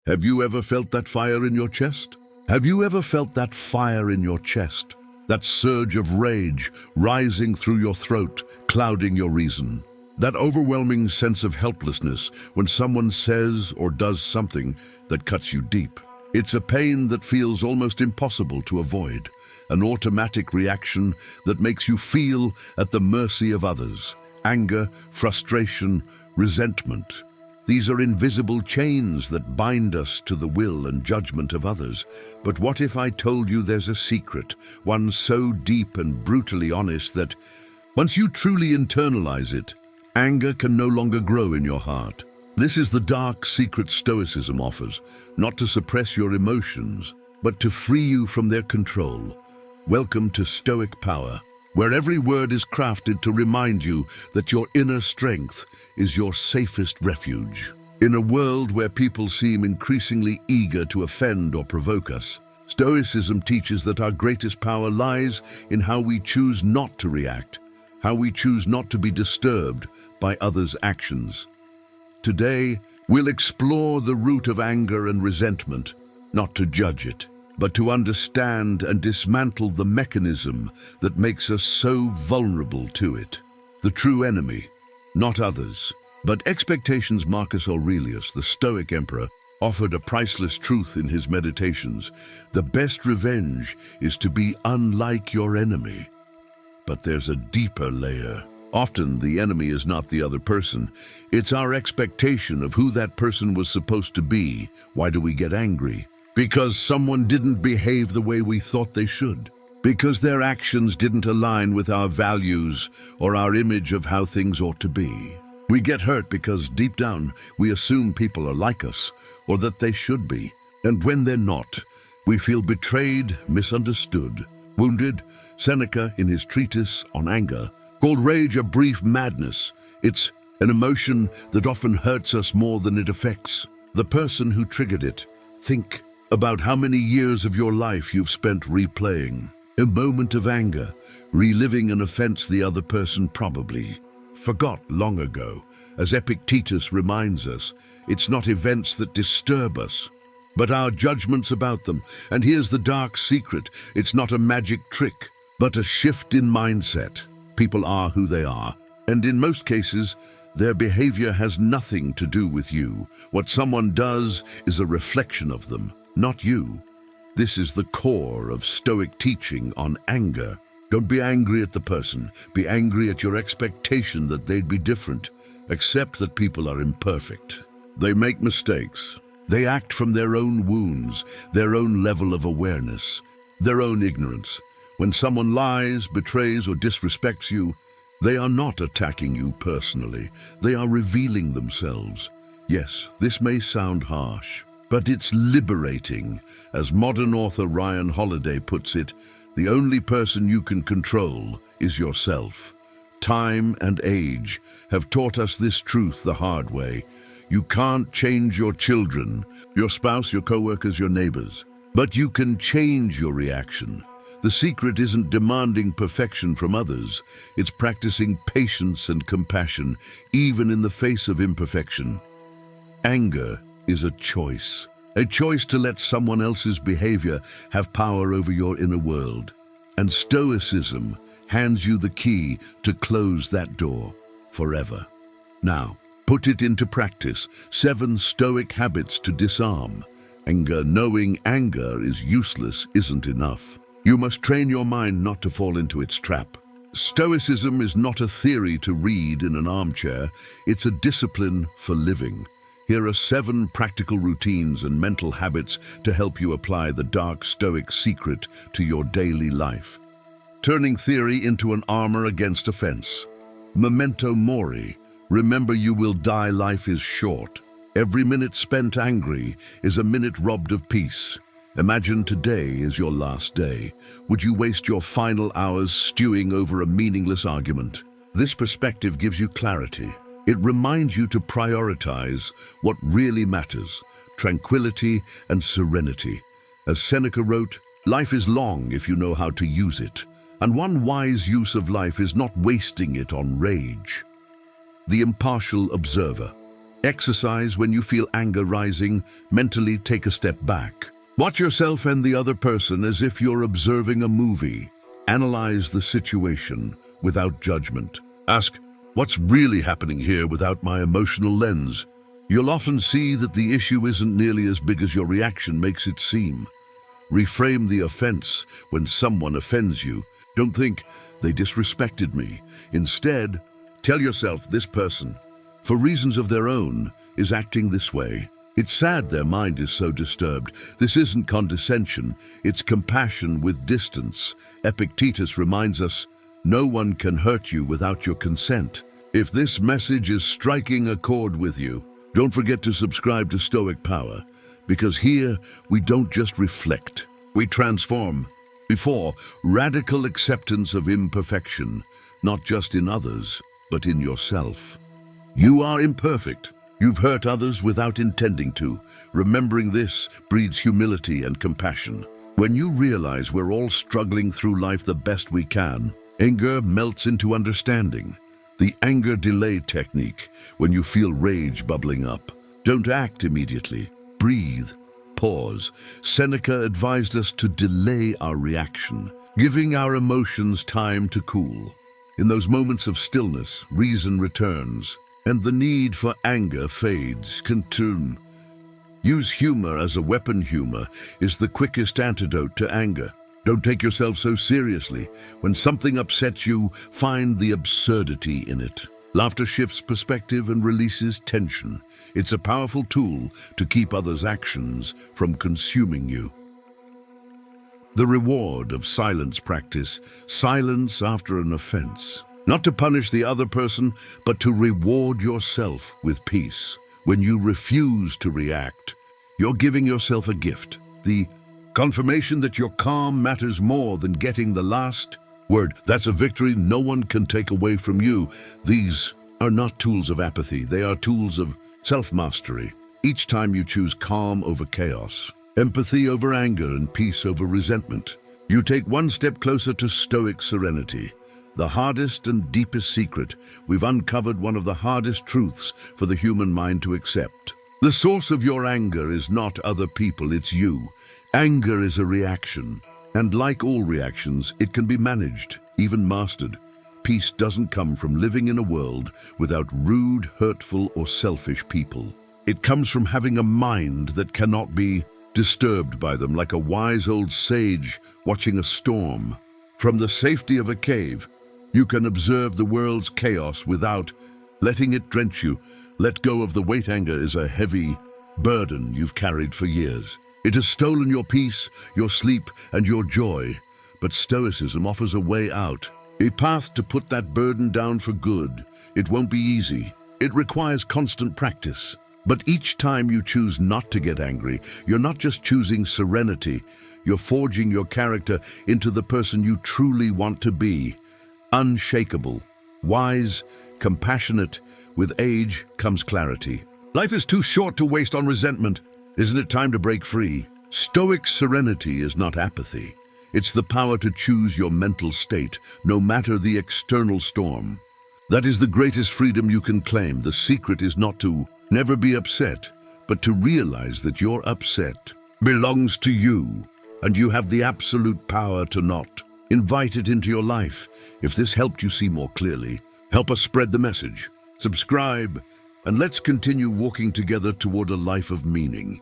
Have you ever felt that fire in your chest? Have you ever felt that fire in your chest? That surge of rage rising through your throat, clouding your reason? That overwhelming sense of helplessness when someone says or does something that cuts you deep? It's a pain that feels almost impossible to avoid, an automatic reaction that makes you feel at the mercy of others. Anger, frustration, resentment. These are invisible chains that bind us to the will and judgment of others. But what if I told you there's a secret, one so deep and brutally honest that once you truly internalize it, anger can no longer grow in your heart? This is the dark secret Stoicism offers, not to suppress your emotions, but to free you from their control. Welcome to Stoic Power, where every word is crafted to remind you that your inner strength is your safest refuge. In a world where people seem increasingly eager to offend or provoke us, Stoicism teaches that our greatest power lies in how we choose not to react, how we choose not to be disturbed by others' actions. Today, we'll explore the root of anger and resentment, not to judge it, but to understand and dismantle the mechanism that makes us so vulnerable to it. The true enemy, not others, but expectations. Marcus Aurelius, the Stoic emperor, offered a priceless truth in his meditations. The best revenge is to be unlike your enemy. But there's a deeper layer. Often the enemy is not the other person. It's our expectation of who that person was supposed to be. Why do we get angry? Because someone didn't behave the way we thought they should. Because their actions didn't align with our values or our image of how things ought to be. We get hurt because deep down we assume people are like us or that they should be. And when they're not, we feel betrayed, misunderstood, wounded. Seneca, in his treatise on anger, called rage a brief madness. It's an emotion that often hurts us more than it affects the person who triggered it. Think about how many years of your life you've spent replaying a moment of anger, reliving an offense the other person probably forgot long ago. As Epictetus reminds us, it's not events that disturb us, but our judgments about them. And here's the dark secret: it's not a magic trick, but a shift in mindset. People are who they are, and in most cases, their behavior has nothing to do with you. What someone does is a reflection of them, not you. This is the core of Stoic teaching on anger. Don't be angry at the person. Be angry at your expectation that they'd be different. Accept that people are imperfect. They make mistakes. They act from their own wounds, their own level of awareness, their own ignorance. When someone lies, betrays, or disrespects you, they are not attacking you personally. They are revealing themselves. Yes, this may sound harsh, but it's liberating. As modern author Ryan Holiday puts it, the only person you can control is yourself. Time and age have taught us this truth the hard way. You can't change your children, your spouse, your co-workers, your neighbors, but you can change your reaction. The secret isn't demanding perfection from others. It's practicing patience and compassion, even in the face of imperfection. Anger is a choice to let someone else's behavior have power over your inner world. And Stoicism hands you the key to close that door forever. Now, put it into practice. 7 Stoic habits to disarm anger. Knowing anger is useless isn't enough. You must train your mind not to fall into its trap. Stoicism is not a theory to read in an armchair. It's a discipline for living. Here are 7 practical routines and mental habits to help you apply the dark Stoic secret to your daily life. Turning theory into an armor against offense. Memento mori. Remember, you will die. Life is short. Every minute spent angry is a minute robbed of peace. Imagine today is your last day. Would you waste your final hours stewing over a meaningless argument? This perspective gives you clarity. It reminds you to prioritize what really matters: tranquility and serenity. As Seneca wrote, life is long if you know how to use it. And one wise use of life is not wasting it on rage. The impartial observer. Exercise when you feel anger rising. Mentally take a step back. Watch yourself and the other person as if you're observing a movie. Analyze the situation without judgment. Ask, what's really happening here without my emotional lens? You'll often see that the issue isn't nearly as big as your reaction makes it seem. Reframe the offense when someone offends you. Don't think, they disrespected me. Instead, tell yourself this person, for reasons of their own, is acting this way. It's sad their mind is so disturbed. This isn't condescension, it's compassion with distance. Epictetus reminds us, no one can hurt you without your consent. If this message is striking a chord with you, don't forget to subscribe to Stoic Power, because here we don't just reflect, we transform. Before, radical acceptance of imperfection, not just in others, but in yourself. You are imperfect. You've hurt others without intending to. Remembering this breeds humility and compassion. When you realize we're all struggling through life the best we can, anger melts into understanding. The anger delay technique, when you feel rage bubbling up. Don't act immediately. Breathe. Pause. Seneca advised us to delay our reaction, giving our emotions time to cool. In those moments of stillness, reason returns, and the need for anger fades. Use humor as a weapon. Humor is the quickest antidote to anger. Don't take yourself so seriously. When something upsets you, find the absurdity in it. Laughter shifts perspective and releases tension. It's a powerful tool to keep others' actions from consuming you. The reward of silence practice. Silence after an offense. Not to punish the other person, but to reward yourself with peace. When you refuse to react, you're giving yourself a gift. The confirmation that your calm matters more than getting the last word. That's a victory no one can take away from you. These are not tools of apathy. They are tools of self-mastery. Each time you choose calm over chaos, empathy over anger, and peace over resentment, you take one step closer to stoic serenity. The hardest and deepest secret. We've uncovered one of the hardest truths for the human mind to accept. The source of your anger is not other people, it's you. Anger is a reaction, and like all reactions, it can be managed, even mastered. Peace doesn't come from living in a world without rude, hurtful, or selfish people. It comes from having a mind that cannot be disturbed by them, like a wise old sage watching a storm. From the safety of a cave, you can observe the world's chaos without letting it drench you. Let go of the weight. Anger is a heavy burden you've carried for years. It has stolen your peace, your sleep, and your joy. But Stoicism offers a way out, a path to put that burden down for good. It won't be easy. It requires constant practice. But each time you choose not to get angry, you're not just choosing serenity, you're forging your character into the person you truly want to be. Unshakable, wise, compassionate. With age comes clarity. Life is too short to waste on resentment. Isn't it time to break free? Stoic serenity is not apathy. It's the power to choose your mental state, no matter the external storm. That is the greatest freedom you can claim. The secret is not to never be upset, but to realize that your upset belongs to you, and you have the absolute power to not invite it into your life. If this helped you see more clearly, help us spread the message. Subscribe, and let's continue walking together toward a life of meaning.